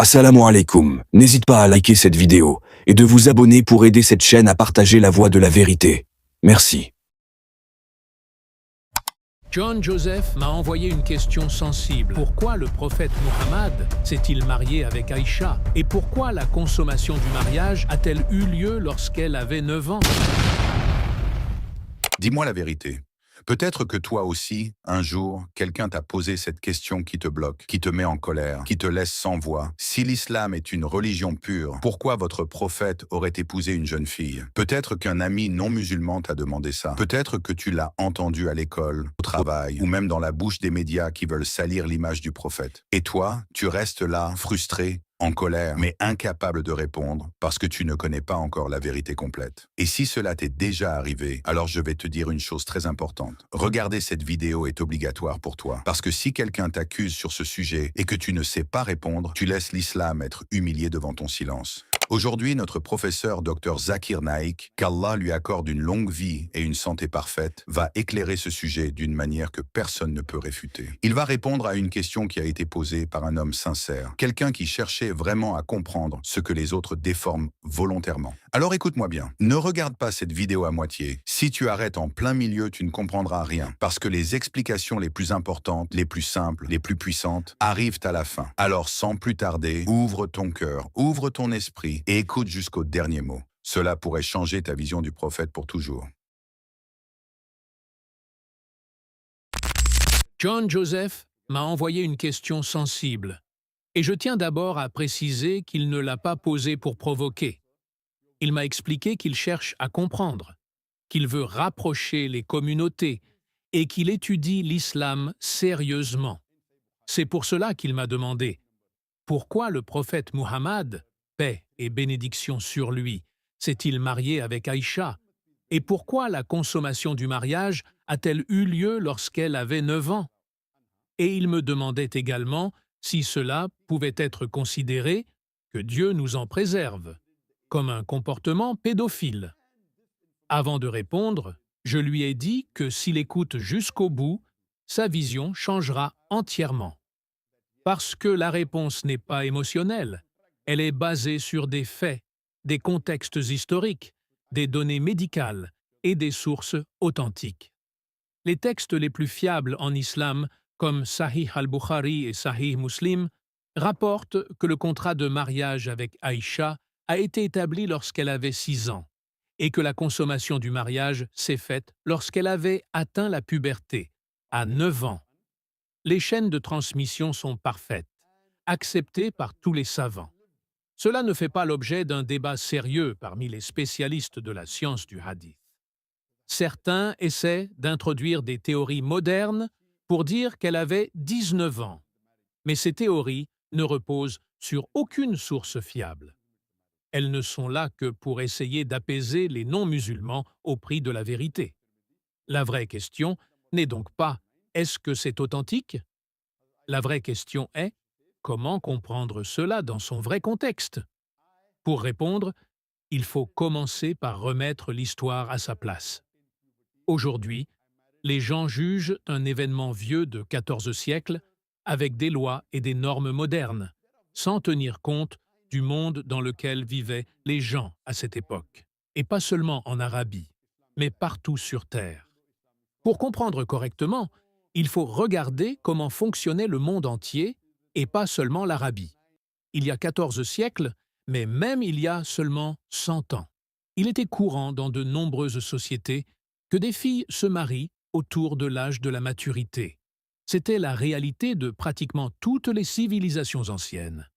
Assalamu alaikum. N'hésite pas à liker cette vidéo et de vous abonner pour aider cette chaîne à partager la voie de la vérité. Merci. John Joseph m'a envoyé une question sensible. Pourquoi le prophète Muhammad s'est-il marié avec Aïcha? Et pourquoi la consommation du mariage a-t-elle eu lieu lorsqu'elle avait 9 ans? Dis-moi la vérité. Peut-être que toi aussi, un jour, quelqu'un t'a posé cette question qui te bloque, qui te met en colère, qui te laisse sans voix. Si l'islam est une religion pure, pourquoi votre prophète aurait épousé une jeune fille? Peut-être qu'un ami non musulman t'a demandé ça. Peut-être que tu l'as entendu à l'école, au travail, ou même dans la bouche des médias qui veulent salir l'image du prophète. Et toi, tu restes là, frustré, en colère, mais incapable de répondre parce que tu ne connais pas encore la vérité complète. Et si cela t'est déjà arrivé, alors je vais te dire une chose très importante. Regarder cette vidéo est obligatoire pour toi. Parce que si quelqu'un t'accuse sur ce sujet et que tu ne sais pas répondre, tu laisses l'islam être humilié devant ton silence. Aujourd'hui, notre professeur Dr Zakir Naik, qu'Allah lui accorde une longue vie et une santé parfaite, va éclairer ce sujet d'une manière que personne ne peut réfuter. Il va répondre à une question qui a été posée par un homme sincère, quelqu'un qui cherchait vraiment à comprendre ce que les autres déforment volontairement. Alors écoute-moi bien, ne regarde pas cette vidéo à moitié. Si tu arrêtes en plein milieu, tu ne comprendras rien, parce que les explications les plus importantes, les plus simples, les plus puissantes, arrivent à la fin. Alors sans plus tarder, ouvre ton cœur, ouvre ton esprit, et écoute jusqu'au dernier mot. Cela pourrait changer ta vision du prophète pour toujours. John Joseph m'a envoyé une question sensible. Et je tiens d'abord à préciser qu'il ne l'a pas posée pour provoquer. Il m'a expliqué qu'il cherche à comprendre, qu'il veut rapprocher les communautés et qu'il étudie l'islam sérieusement. C'est pour cela qu'il m'a demandé pourquoi le prophète Muhammad, paix et bénédiction sur lui, s'est-il marié avec Aïcha? Et pourquoi la consommation du mariage a-t-elle eu lieu lorsqu'elle avait 9 ans? Et il me demandait également si cela pouvait être considéré, que Dieu nous en préserve, comme un comportement pédophile. Avant de répondre, je lui ai dit que s'il écoute jusqu'au bout, sa vision changera entièrement. Parce que la réponse n'est pas émotionnelle, elle est basée sur des faits, des contextes historiques, des données médicales et des sources authentiques. Les textes les plus fiables en islam, comme Sahih al-Bukhari et Sahih Muslim, rapportent que le contrat de mariage avec Aïcha a été établi lorsqu'elle avait 6 ans et que la consommation du mariage s'est faite lorsqu'elle avait atteint la puberté, à 9 ans. Les chaînes de transmission sont parfaites, acceptées par tous les savants. Cela ne fait pas l'objet d'un débat sérieux parmi les spécialistes de la science du hadith. Certains essaient d'introduire des théories modernes pour dire qu'elle avait 19 ans, mais ces théories ne reposent sur aucune source fiable. Elles ne sont là que pour essayer d'apaiser les non-musulmans au prix de la vérité. La vraie question n'est donc pas « est-ce que c'est authentique ?» La vraie question est « comment comprendre cela dans son vrai contexte ?» Pour répondre, il faut commencer par remettre l'histoire à sa place. Aujourd'hui, les gens jugent un événement vieux de 14 siècles avec des lois et des normes modernes, sans tenir compte du monde dans lequel vivaient les gens à cette époque. Et pas seulement en Arabie, mais partout sur Terre. Pour comprendre correctement, il faut regarder comment fonctionnait le monde entier et pas seulement l'Arabie. Il y a 14 siècles, mais même il y a seulement 100 ans. Il était courant dans de nombreuses sociétés que des filles se marient autour de l'âge de la maturité. C'était la réalité de pratiquement toutes les civilisations anciennes.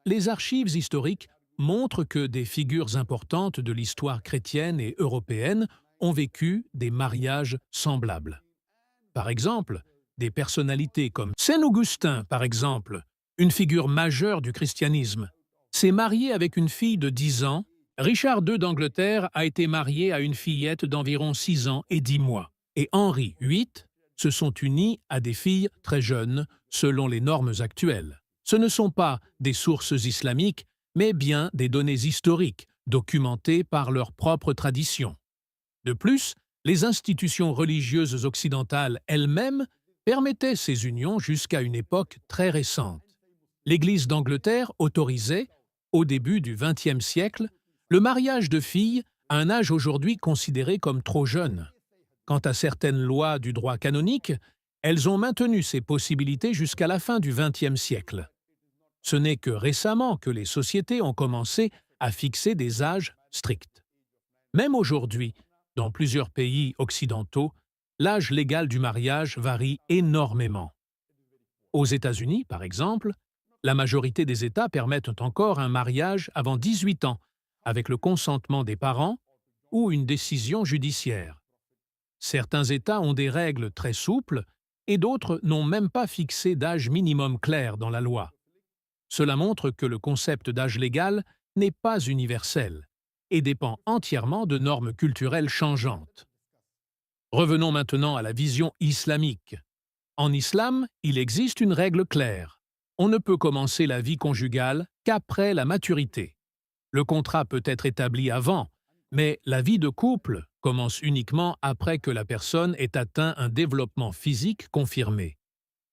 Les archives historiques montrent que des figures importantes de l'histoire chrétienne et européenne ont vécu des mariages semblables. Par exemple, des personnalités comme Saint Augustin, par exemple, une figure majeure du christianisme, s'est marié avec une fille de 10 ans. Richard II d'Angleterre a été marié à une fillette d'environ 6 ans et 10 mois. Et Henri VIII se sont unis à des filles très jeunes, selon les normes actuelles. Ce ne sont pas des sources islamiques, mais bien des données historiques, documentées par leurs propres traditions. De plus, les institutions religieuses occidentales elles-mêmes permettaient ces unions jusqu'à une époque très récente. L'Église d'Angleterre autorisait, au début du XXe siècle, le mariage de filles à un âge aujourd'hui considéré comme trop jeune. Quant à certaines lois du droit canonique, elles ont maintenu ces possibilités jusqu'à la fin du XXe siècle. Ce n'est que récemment que les sociétés ont commencé à fixer des âges stricts. Même aujourd'hui, dans plusieurs pays occidentaux, l'âge légal du mariage varie énormément. Aux États-Unis, par exemple, la majorité des États permettent encore un mariage avant 18 ans, avec le consentement des parents ou une décision judiciaire. Certains États ont des règles très souples et d'autres n'ont même pas fixé d'âge minimum clair dans la loi. Cela montre que le concept d'âge légal n'est pas universel et dépend entièrement de normes culturelles changeantes. Revenons maintenant à la vision islamique. En islam, il existe une règle claire. On ne peut commencer la vie conjugale qu'après la maturité. Le contrat peut être établi avant, mais la vie de couple commence uniquement après que la personne ait atteint un développement physique confirmé.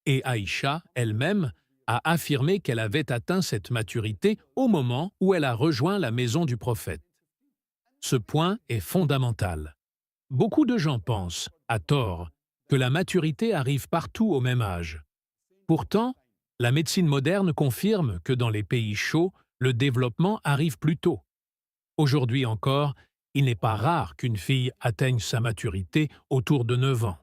Et Aïcha, elle-même, a affirmé qu'elle avait atteint cette maturité au moment où elle a rejoint la maison du prophète. Ce point est fondamental. Beaucoup de gens pensent, à tort, que la maturité arrive partout au même âge. Pourtant, la médecine moderne confirme que dans les pays chauds, le développement arrive plus tôt. Aujourd'hui encore, il n'est pas rare qu'une fille atteigne sa maturité autour de 9 ans.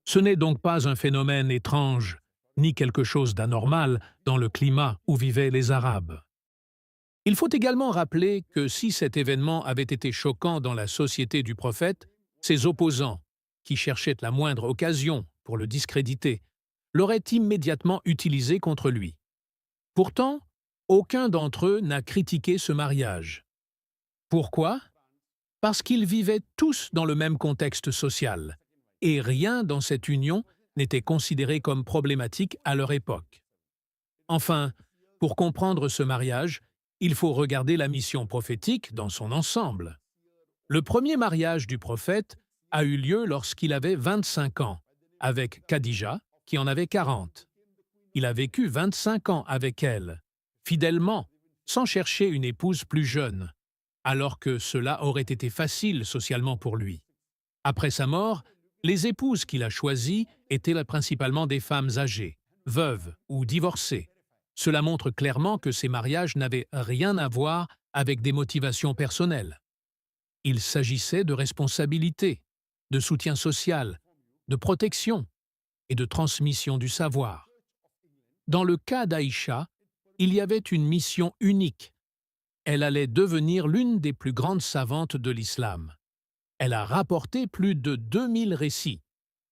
Ce n'est donc pas un phénomène étrange, ni quelque chose d'anormal dans le climat où vivaient les Arabes. Il faut également rappeler que si cet événement avait été choquant dans la société du prophète, ses opposants, qui cherchaient la moindre occasion pour le discréditer, l'auraient immédiatement utilisé contre lui. Pourtant, aucun d'entre eux n'a critiqué ce mariage. Pourquoi? Parce qu'ils vivaient tous dans le même contexte social, et rien dans cette union n'était considéré comme problématique à leur époque. Enfin, pour comprendre ce mariage, il faut regarder la mission prophétique dans son ensemble. Le premier mariage du prophète a eu lieu lorsqu'il avait 25 ans, avec Khadija, qui en avait 40. Il a vécu 25 ans avec elle, fidèlement, sans chercher une épouse plus jeune, alors que cela aurait été facile socialement pour lui. Après sa mort, les épouses qu'il a choisies étaient principalement des femmes âgées, veuves ou divorcées. Cela montre clairement que ces mariages n'avaient rien à voir avec des motivations personnelles. Il s'agissait de responsabilité, de soutien social, de protection et de transmission du savoir. Dans le cas d'Aïcha, il y avait une mission unique. Elle allait devenir l'une des plus grandes savantes de l'islam. Elle a rapporté plus de 2000 récits,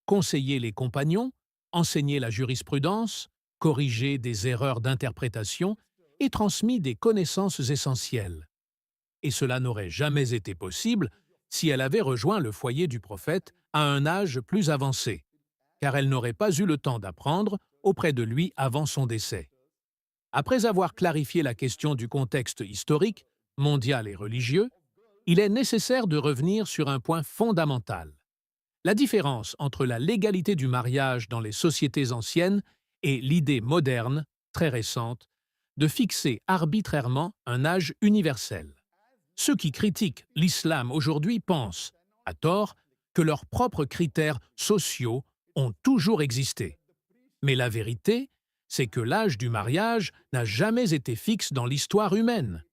conseillé les compagnons, enseigné la jurisprudence, corrigé des erreurs d'interprétation et transmis des connaissances essentielles. Et cela n'aurait jamais été possible si elle avait rejoint le foyer du prophète à un âge plus avancé, car elle n'aurait pas eu le temps d'apprendre auprès de lui avant son décès. Après avoir clarifié la question du contexte historique, mondial et religieux, il est nécessaire de revenir sur un point fondamental. La différence entre la légalité du mariage dans les sociétés anciennes et l'idée moderne, très récente, de fixer arbitrairement un âge universel. Ceux qui critiquent l'islam aujourd'hui pensent, à tort, que leurs propres critères sociaux ont toujours existé. Mais la vérité, c'est que l'âge du mariage n'a jamais été fixe dans l'histoire humaine.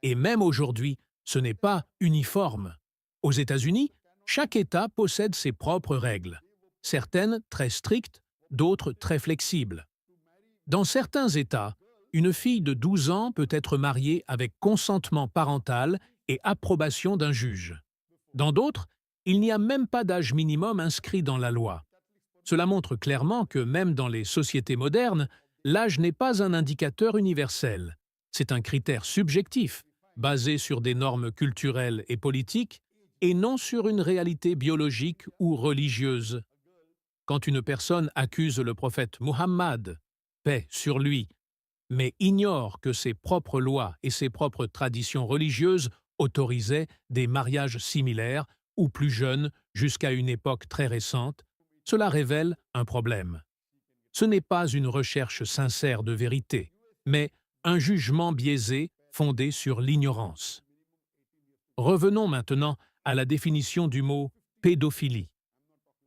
Et même aujourd'hui, ce n'est pas uniforme. Aux États-Unis, chaque État possède ses propres règles, certaines très strictes, d'autres très flexibles. Dans certains États, une fille de 12 ans peut être mariée avec consentement parental et approbation d'un juge. Dans d'autres, il n'y a même pas d'âge minimum inscrit dans la loi. Cela montre clairement que même dans les sociétés modernes, l'âge n'est pas un indicateur universel. C'est un critère subjectif, basé sur des normes culturelles et politiques, et non sur une réalité biologique ou religieuse. Quand une personne accuse le prophète Muhammad, paix sur lui, mais ignore que ses propres lois et ses propres traditions religieuses autorisaient des mariages similaires ou plus jeunes jusqu'à une époque très récente, cela révèle un problème. Ce n'est pas une recherche sincère de vérité, mais un jugement biaisé fondé sur l'ignorance. Revenons maintenant à la définition du mot pédophilie.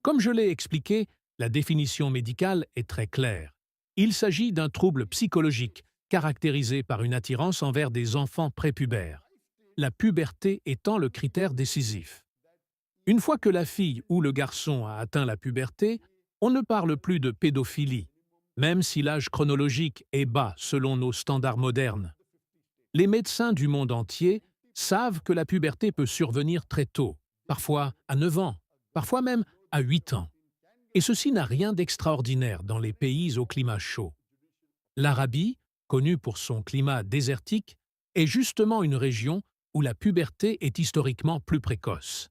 Comme je l'ai expliqué, la définition médicale est très claire. Il s'agit d'un trouble psychologique caractérisé par une attirance envers des enfants prépubères, la puberté étant le critère décisif. Une fois que la fille ou le garçon a atteint la puberté, on ne parle plus de pédophilie, même si l'âge chronologique est bas selon nos standards modernes. Les médecins du monde entier savent que la puberté peut survenir très tôt, parfois à 9 ans, parfois même à 8 ans. Et ceci n'a rien d'extraordinaire dans les pays au climat chaud. L'Arabie, connue pour son climat désertique, est justement une région où la puberté est historiquement plus précoce.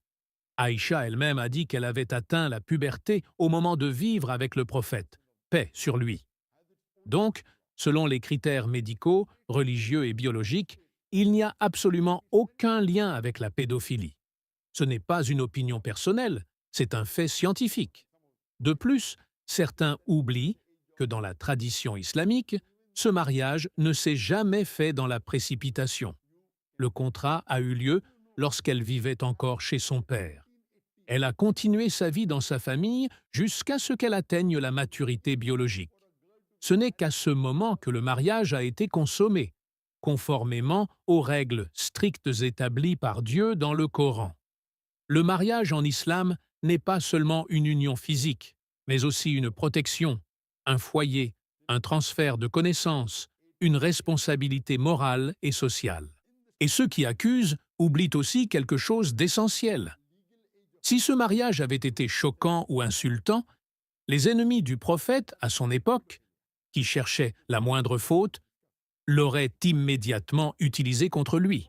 Aïcha elle-même a dit qu'elle avait atteint la puberté au moment de vivre avec le prophète, paix sur lui. Donc, selon les critères médicaux, religieux et biologiques, il n'y a absolument aucun lien avec la pédophilie. Ce n'est pas une opinion personnelle, c'est un fait scientifique. De plus, certains oublient que dans la tradition islamique, ce mariage ne s'est jamais fait dans la précipitation. Le contrat a eu lieu lorsqu'elle vivait encore chez son père. Elle a continué sa vie dans sa famille jusqu'à ce qu'elle atteigne la maturité biologique. Ce n'est qu'à ce moment que le mariage a été consommé, conformément aux règles strictes établies par Dieu dans le Coran. Le mariage en islam n'est pas seulement une union physique, mais aussi une protection, un foyer, un transfert de connaissances, une responsabilité morale et sociale. Et ceux qui accusent oublient aussi quelque chose d'essentiel. Si ce mariage avait été choquant ou insultant, les ennemis du prophète à son époque, qui cherchaient la moindre faute, l'auraient immédiatement utilisé contre lui.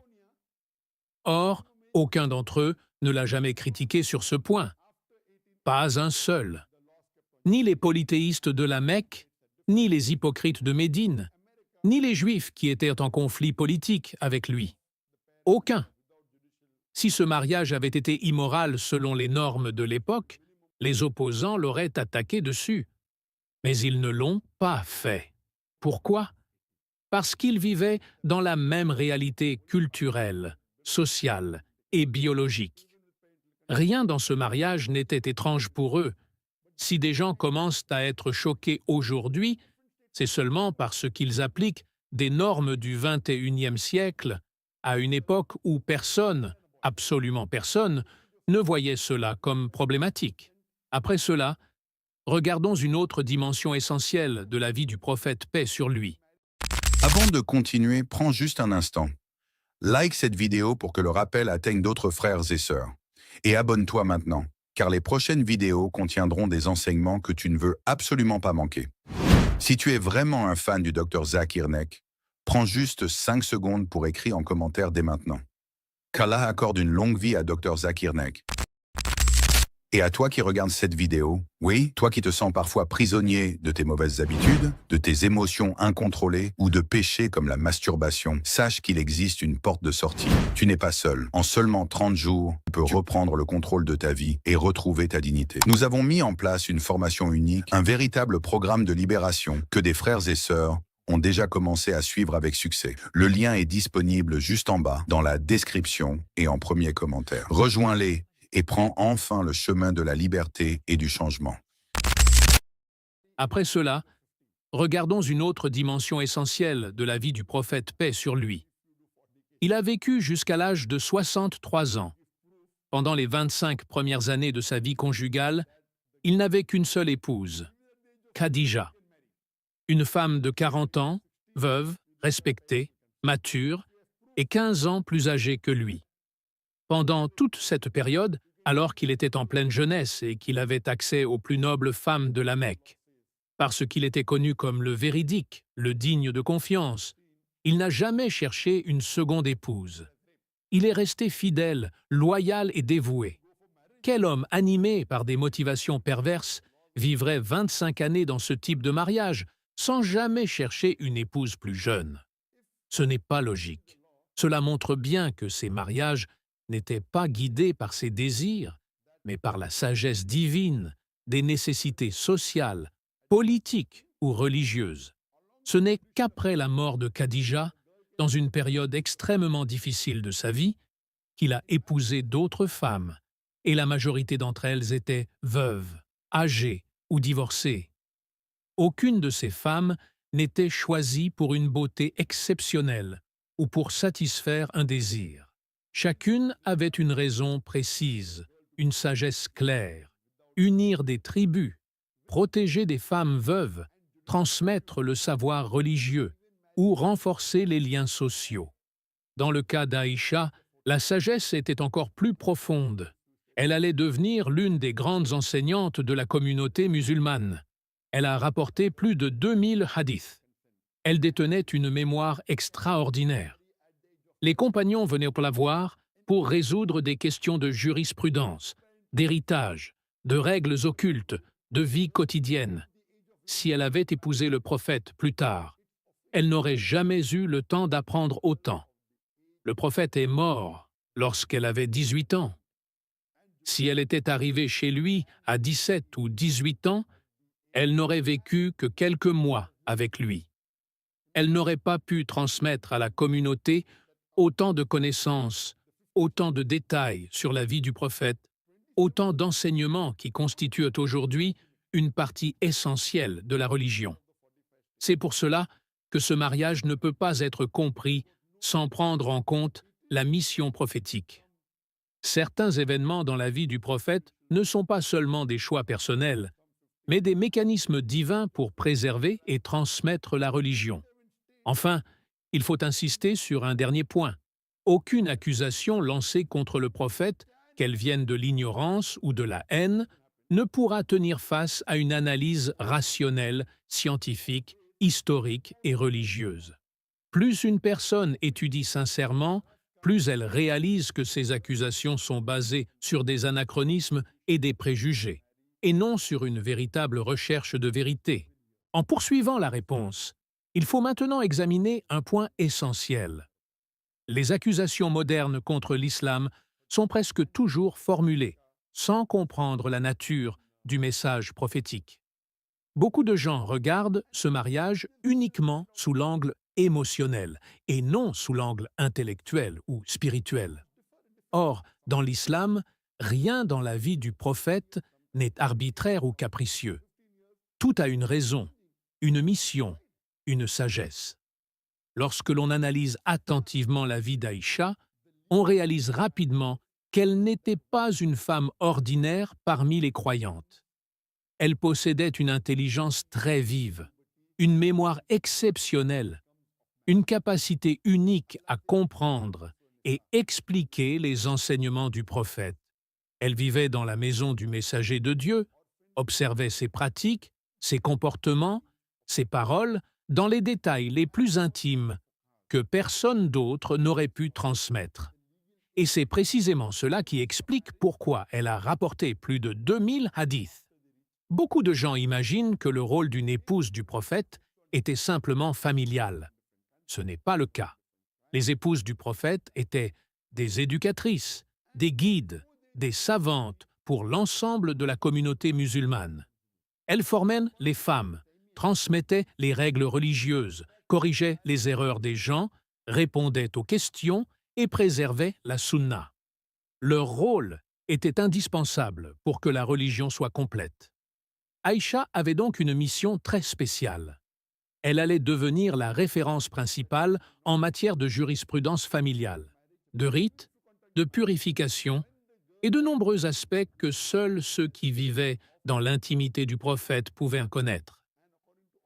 Or, aucun d'entre eux ne l'a jamais critiqué sur ce point. Pas un seul. Ni les polythéistes de la Mecque, ni les hypocrites de Médine, ni les Juifs qui étaient en conflit politique avec lui. Aucun. Si ce mariage avait été immoral selon les normes de l'époque, les opposants l'auraient attaqué dessus. Mais ils ne l'ont pas fait. Pourquoi? Parce qu'ils vivaient dans la même réalité culturelle, sociale et biologique. Rien dans ce mariage n'était étrange pour eux. Si des gens commencent à être choqués aujourd'hui, c'est seulement parce qu'ils appliquent des normes du XXIe siècle à une époque où personne, absolument personne, ne voyait cela comme problématique. Après cela, regardons une autre dimension essentielle de la vie du prophète, paix sur lui. Avant de continuer, prends juste un instant. Like cette vidéo pour que le rappel atteigne d'autres frères et sœurs. Et abonne-toi maintenant, car les prochaines vidéos contiendront des enseignements que tu ne veux absolument pas manquer. Si tu es vraiment un fan du Dr Zakir Naik, prends juste 5 secondes pour écrire en commentaire dès maintenant. Qu'Allah accorde une longue vie à Dr Zakir Naik. Et à toi qui regardes cette vidéo, oui, toi qui te sens parfois prisonnier de tes mauvaises habitudes, de tes émotions incontrôlées ou de péchés comme la masturbation, sache qu'il existe une porte de sortie. Tu n'es pas seul. En seulement 30 jours, tu peux reprendre le contrôle de ta vie et retrouver ta dignité. Nous avons mis en place une formation unique, un véritable programme de libération que des frères et sœurs ont déjà commencé à suivre avec succès. Le lien est disponible juste en bas, dans la description et en premier commentaire. Rejoins-les et prends enfin le chemin de la liberté et du changement. Après cela, regardons une autre dimension essentielle de la vie du prophète, paix sur lui. Il a vécu jusqu'à l'âge de 63 ans. Pendant les 25 premières années de sa vie conjugale, il n'avait qu'une seule épouse, Khadija. Une femme de 40 ans, veuve, respectée, mature, et 15 ans plus âgée que lui. Pendant toute cette période, alors qu'il était en pleine jeunesse et qu'il avait accès aux plus nobles femmes de la Mecque, parce qu'il était connu comme le véridique, le digne de confiance, il n'a jamais cherché une seconde épouse. Il est resté fidèle, loyal et dévoué. Quel homme animé par des motivations perverses vivrait 25 années dans ce type de mariage sans jamais chercher une épouse plus jeune? Ce n'est pas logique. Cela montre bien que ces mariages n'étaient pas guidés par ses désirs, mais par la sagesse divine, des nécessités sociales, politiques ou religieuses. Ce n'est qu'après la mort de Khadija, dans une période extrêmement difficile de sa vie, qu'il a épousé d'autres femmes, et la majorité d'entre elles étaient veuves, âgées ou divorcées. Aucune de ces femmes n'était choisie pour une beauté exceptionnelle ou pour satisfaire un désir. Chacune avait une raison précise, une sagesse claire, unir des tribus, protéger des femmes veuves, transmettre le savoir religieux ou renforcer les liens sociaux. Dans le cas d'Aïcha, la sagesse était encore plus profonde. Elle allait devenir l'une des grandes enseignantes de la communauté musulmane. Elle a rapporté plus de 2000 hadiths. Elle détenait une mémoire extraordinaire. Les compagnons venaient la voir pour résoudre des questions de jurisprudence, d'héritage, de règles occultes, de vie quotidienne. Si elle avait épousé le prophète plus tard, elle n'aurait jamais eu le temps d'apprendre autant. Le prophète est mort lorsqu'elle avait 18 ans. Si elle était arrivée chez lui à 17 ou 18 ans, elle n'aurait vécu que quelques mois avec lui. Elle n'aurait pas pu transmettre à la communauté autant de connaissances, autant de détails sur la vie du prophète, autant d'enseignements qui constituent aujourd'hui une partie essentielle de la religion. C'est pour cela que ce mariage ne peut pas être compris sans prendre en compte la mission prophétique. Certains événements dans la vie du prophète ne sont pas seulement des choix personnels, mais des mécanismes divins pour préserver et transmettre la religion. Enfin, il faut insister sur un dernier point. Aucune accusation lancée contre le prophète, qu'elle vienne de l'ignorance ou de la haine, ne pourra tenir face à une analyse rationnelle, scientifique, historique et religieuse. Plus une personne étudie sincèrement, plus elle réalise que ces accusations sont basées sur des anachronismes et des préjugés, et non sur une véritable recherche de vérité. En poursuivant la réponse, il faut maintenant examiner un point essentiel. Les accusations modernes contre l'islam sont presque toujours formulées, sans comprendre la nature du message prophétique. Beaucoup de gens regardent ce mariage uniquement sous l'angle émotionnel et non sous l'angle intellectuel ou spirituel. Or, dans l'islam, rien dans la vie du prophète n'est arbitraire ou capricieux. Tout a une raison, une mission, une sagesse. Lorsque l'on analyse attentivement la vie d'Aïcha, on réalise rapidement qu'elle n'était pas une femme ordinaire parmi les croyantes. Elle possédait une intelligence très vive, une mémoire exceptionnelle, une capacité unique à comprendre et expliquer les enseignements du prophète. Elle vivait dans la maison du messager de Dieu, observait ses pratiques, ses comportements, ses paroles, dans les détails les plus intimes que personne d'autre n'aurait pu transmettre. Et c'est précisément cela qui explique pourquoi elle a rapporté plus de 2000 hadiths. Beaucoup de gens imaginent que le rôle d'une épouse du prophète était simplement familial. Ce n'est pas le cas. Les épouses du prophète étaient des éducatrices, des guides, des savantes pour l'ensemble de la communauté musulmane. Elles formaient les femmes, transmettaient les règles religieuses, corrigeaient les erreurs des gens, répondaient aux questions et préservaient la sunna. Leur rôle était indispensable pour que la religion soit complète. Aïcha avait donc une mission très spéciale. Elle allait devenir la référence principale en matière de jurisprudence familiale, de rites, de purification et de nombreux aspects que seuls ceux qui vivaient dans l'intimité du prophète pouvaient connaître.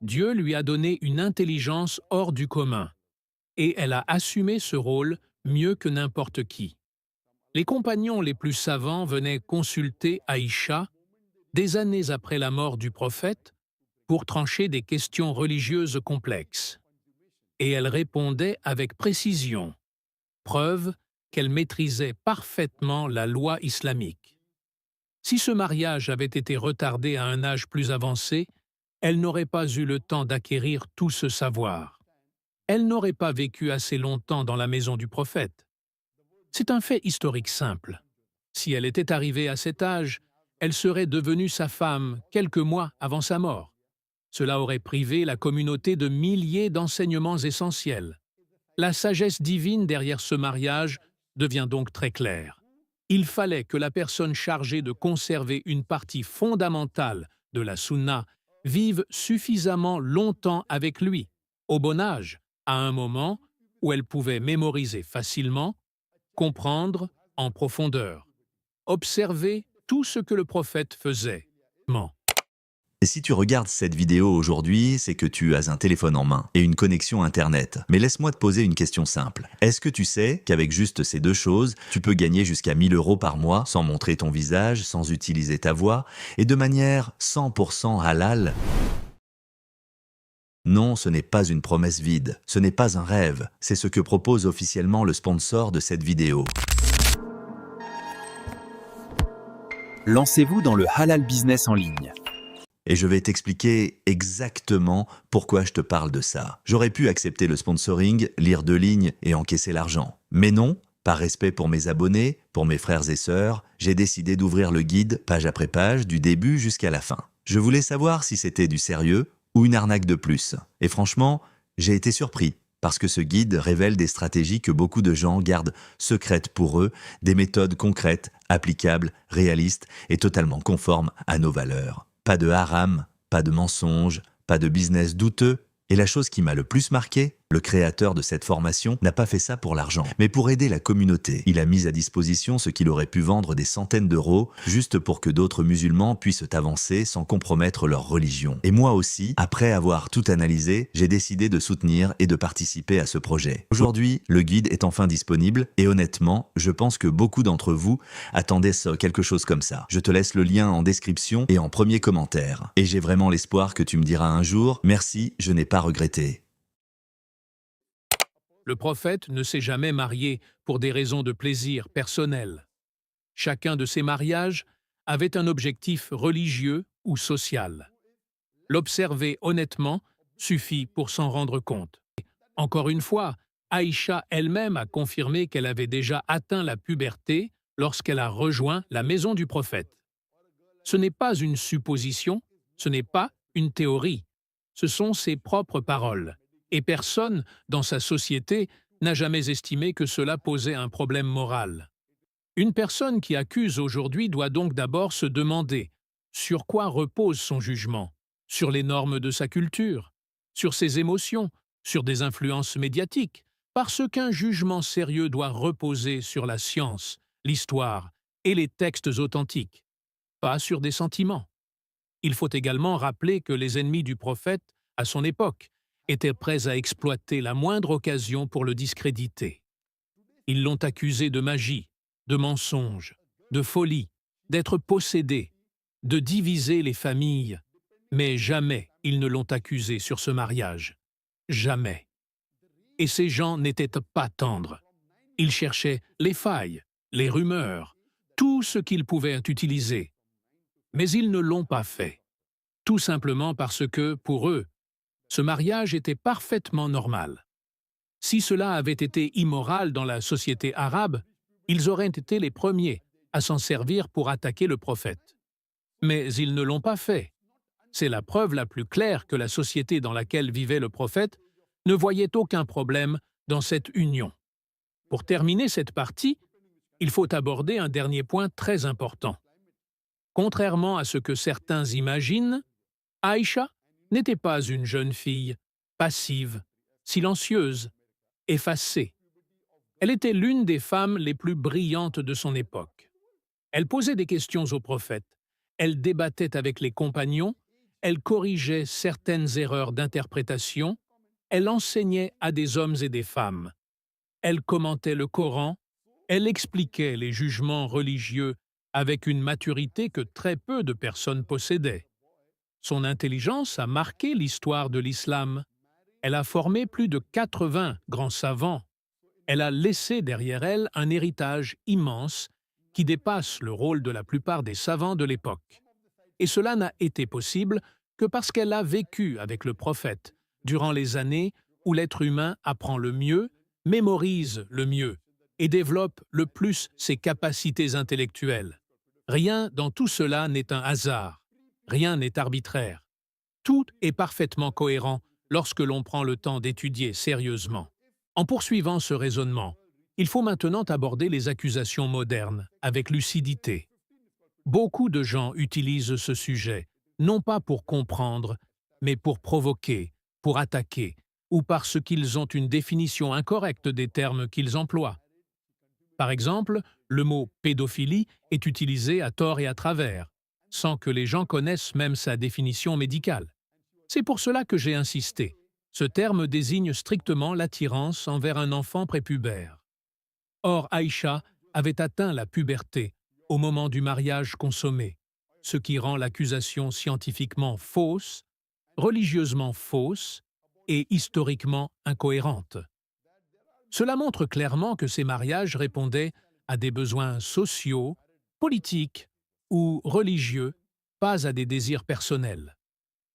Dieu lui a donné une intelligence hors du commun, et elle a assumé ce rôle mieux que n'importe qui. Les compagnons les plus savants venaient consulter Aïcha des années après la mort du prophète pour trancher des questions religieuses complexes. Et elle répondait avec précision, preuve qu'elle maîtrisait parfaitement la loi islamique. Si ce mariage avait été retardé à un âge plus avancé, elle n'aurait pas eu le temps d'acquérir tout ce savoir. Elle n'aurait pas vécu assez longtemps dans la maison du prophète. C'est un fait historique simple. Si elle était arrivée à cet âge, elle serait devenue sa femme quelques mois avant sa mort. Cela aurait privé la communauté de milliers d'enseignements essentiels. La sagesse divine derrière ce mariage devient donc très claire. Il fallait que la personne chargée de conserver une partie fondamentale de la sunna vive suffisamment longtemps avec lui, au bon âge, à un moment où elle pouvait mémoriser facilement, comprendre en profondeur, observer tout ce que le prophète faisait. Et si tu regardes cette vidéo aujourd'hui, c'est que tu as un téléphone en main et une connexion Internet. Mais laisse-moi te poser une question simple. Est-ce que tu sais qu'avec juste ces deux choses, tu peux gagner jusqu'à 1 000 € par mois sans montrer ton visage, sans utiliser ta voix et de manière 100% halal? Non, ce n'est pas une promesse vide, ce n'est pas un rêve, c'est ce que propose officiellement le sponsor de cette vidéo. Lancez-vous dans le halal business en ligne. Et je vais t'expliquer exactement pourquoi je te parle de ça. J'aurais pu accepter le sponsoring, lire 2 lignes et encaisser l'argent. Mais non, par respect pour mes abonnés, pour mes frères et sœurs, j'ai décidé d'ouvrir le guide page après page, du début jusqu'à la fin. Je voulais savoir si c'était du sérieux ou une arnaque de plus. Et franchement, j'ai été surpris, parce que ce guide révèle des stratégies que beaucoup de gens gardent secrètes pour eux, des méthodes concrètes, applicables, réalistes et totalement conformes à nos valeurs. Pas de haram, pas de mensonges, pas de business douteux. Et la chose qui m'a le plus marqué, le créateur de cette formation n'a pas fait ça pour l'argent, mais pour aider la communauté. Il a mis à disposition ce qu'il aurait pu vendre des centaines d'euros, juste pour que d'autres musulmans puissent avancer sans compromettre leur religion. Et moi aussi, après avoir tout analysé, j'ai décidé de soutenir et de participer à ce projet. Aujourd'hui, le guide est enfin disponible, et honnêtement, je pense que beaucoup d'entre vous attendaient quelque chose comme ça. Je te laisse le lien en description et en premier commentaire. Et j'ai vraiment l'espoir que tu me diras un jour « Merci, je n'ai pas regretté ». Le prophète ne s'est jamais marié pour des raisons de plaisir personnel. Chacun de ses mariages avait un objectif religieux ou social. L'observer honnêtement suffit pour s'en rendre compte. Encore une fois, Aïcha elle-même a confirmé qu'elle avait déjà atteint la puberté lorsqu'elle a rejoint la maison du prophète. Ce n'est pas une supposition, ce n'est pas une théorie, ce sont ses propres paroles. Et personne, dans sa société, n'a jamais estimé que cela posait un problème moral. Une personne qui accuse aujourd'hui doit donc d'abord se demander sur quoi repose son jugement, sur les normes de sa culture, sur ses émotions, sur des influences médiatiques, parce qu'un jugement sérieux doit reposer sur la science, l'histoire et les textes authentiques, pas sur des sentiments. Il faut également rappeler que les ennemis du prophète, à son époque, étaient prêts à exploiter la moindre occasion pour le discréditer. Ils l'ont accusé de magie, de mensonge, de folie, d'être possédé, de diviser les familles, mais jamais ils ne l'ont accusé sur ce mariage. Jamais. Et ces gens n'étaient pas tendres. Ils cherchaient les failles, les rumeurs, tout ce qu'ils pouvaient utiliser. Mais ils ne l'ont pas fait. Tout simplement parce que, pour eux, ce mariage était parfaitement normal. Si cela avait été immoral dans la société arabe, ils auraient été les premiers à s'en servir pour attaquer le prophète. Mais ils ne l'ont pas fait. C'est la preuve la plus claire que la société dans laquelle vivait le prophète ne voyait aucun problème dans cette union. Pour terminer cette partie, il faut aborder un dernier point très important. Contrairement à ce que certains imaginent, Aïcha n'était pas une jeune fille passive, silencieuse, effacée. Elle était l'une des femmes les plus brillantes de son époque. Elle posait des questions au prophète, elle débattait avec les compagnons, elle corrigeait certaines erreurs d'interprétation, elle enseignait à des hommes et des femmes. Elle commentait le Coran, elle expliquait les jugements religieux avec une maturité que très peu de personnes possédaient. Son intelligence a marqué l'histoire de l'islam. Elle a formé plus de 80 grands savants. Elle a laissé derrière elle un héritage immense qui dépasse le rôle de la plupart des savants de l'époque. Et cela n'a été possible que parce qu'elle a vécu avec le prophète durant les années où l'être humain apprend le mieux, mémorise le mieux et développe le plus ses capacités intellectuelles. Rien dans tout cela n'est un hasard. Rien n'est arbitraire. Tout est parfaitement cohérent lorsque l'on prend le temps d'étudier sérieusement. En poursuivant ce raisonnement, il faut maintenant aborder les accusations modernes avec lucidité. Beaucoup de gens utilisent ce sujet, non pas pour comprendre, mais pour provoquer, pour attaquer, ou parce qu'ils ont une définition incorrecte des termes qu'ils emploient. Par exemple, le mot « pédophilie » est utilisé à tort et à travers, sans que les gens connaissent même sa définition médicale. C'est pour cela que j'ai insisté. Ce terme désigne strictement l'attirance envers un enfant prépubère. Or, Aïcha avait atteint la puberté au moment du mariage consommé, ce qui rend l'accusation scientifiquement fausse, religieusement fausse et historiquement incohérente. Cela montre clairement que ces mariages répondaient à des besoins sociaux, politiques ou religieux, pas à des désirs personnels.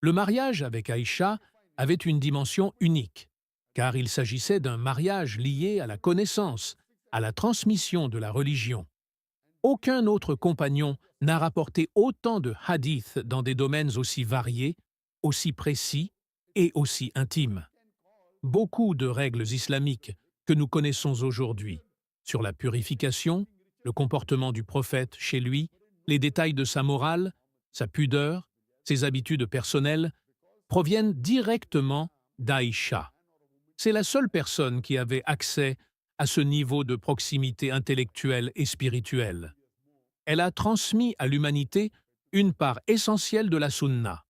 Le mariage avec Aïcha avait une dimension unique, car il s'agissait d'un mariage lié à la connaissance, à la transmission de la religion. Aucun autre compagnon n'a rapporté autant de hadiths dans des domaines aussi variés, aussi précis et aussi intimes. Beaucoup de règles islamiques que nous connaissons aujourd'hui, sur la purification, le comportement du prophète chez lui, les détails de sa morale, sa pudeur, ses habitudes personnelles, proviennent directement d'Aïcha. C'est la seule personne qui avait accès à ce niveau de proximité intellectuelle et spirituelle. Elle a transmis à l'humanité une part essentielle de la sunna.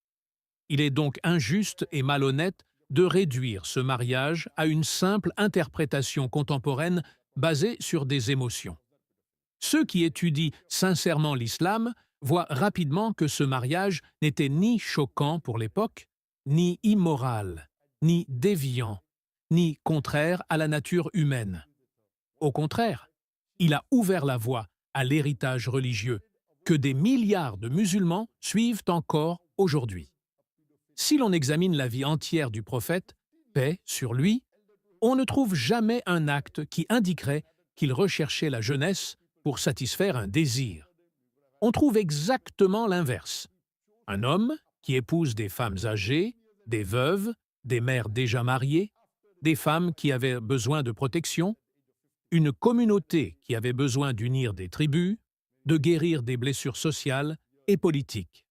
Il est donc injuste et malhonnête de réduire ce mariage à une simple interprétation contemporaine basée sur des émotions. Ceux qui étudient sincèrement l'islam voient rapidement que ce mariage n'était ni choquant pour l'époque, ni immoral, ni déviant, ni contraire à la nature humaine. Au contraire, il a ouvert la voie à l'héritage religieux que des milliards de musulmans suivent encore aujourd'hui. Si l'on examine la vie entière du prophète, paix sur lui, on ne trouve jamais un acte qui indiquerait qu'il recherchait la jeunesse pour satisfaire un désir. On trouve exactement l'inverse. Un homme qui épouse des femmes âgées, des veuves, des mères déjà mariées, des femmes qui avaient besoin de protection, une communauté qui avait besoin d'unir des tribus, de guérir des blessures sociales et politiques.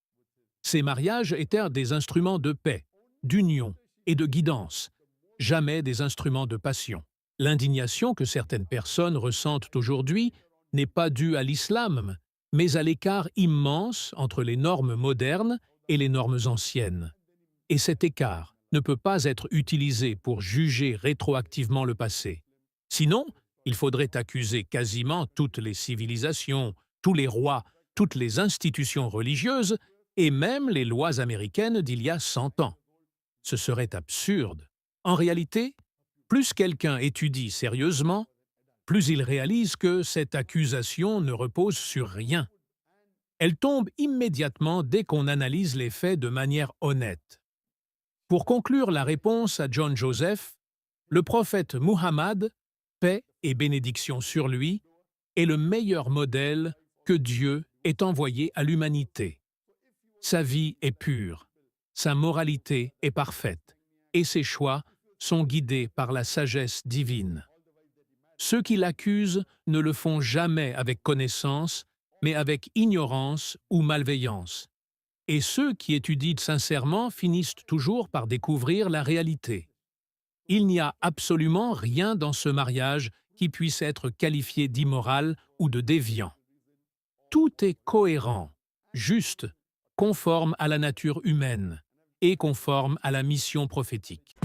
Ces mariages étaient des instruments de paix, d'union et de guidance, jamais des instruments de passion. L'indignation que certaines personnes ressentent aujourd'hui n'est pas due à l'islam, mais à l'écart immense entre les normes modernes et les normes anciennes. Et cet écart ne peut pas être utilisé pour juger rétroactivement le passé. Sinon, il faudrait accuser quasiment toutes les civilisations, tous les rois, toutes les institutions religieuses et même les lois américaines d'il y a 100 ans. Ce serait absurde. En réalité, plus quelqu'un étudie sérieusement, plus il réalise que cette accusation ne repose sur rien. Elle tombe immédiatement dès qu'on analyse les faits de manière honnête. Pour conclure la réponse à John Joseph, le prophète Muhammad, paix et bénédiction sur lui, est le meilleur modèle que Dieu ait envoyé à l'humanité. Sa vie est pure, sa moralité est parfaite, et ses choix sont guidés par la sagesse divine. Ceux qui l'accusent ne le font jamais avec connaissance, mais avec ignorance ou malveillance. Et ceux qui étudient sincèrement finissent toujours par découvrir la réalité. Il n'y a absolument rien dans ce mariage qui puisse être qualifié d'immoral ou de déviant. Tout est cohérent, juste, conforme à la nature humaine et conforme à la mission prophétique.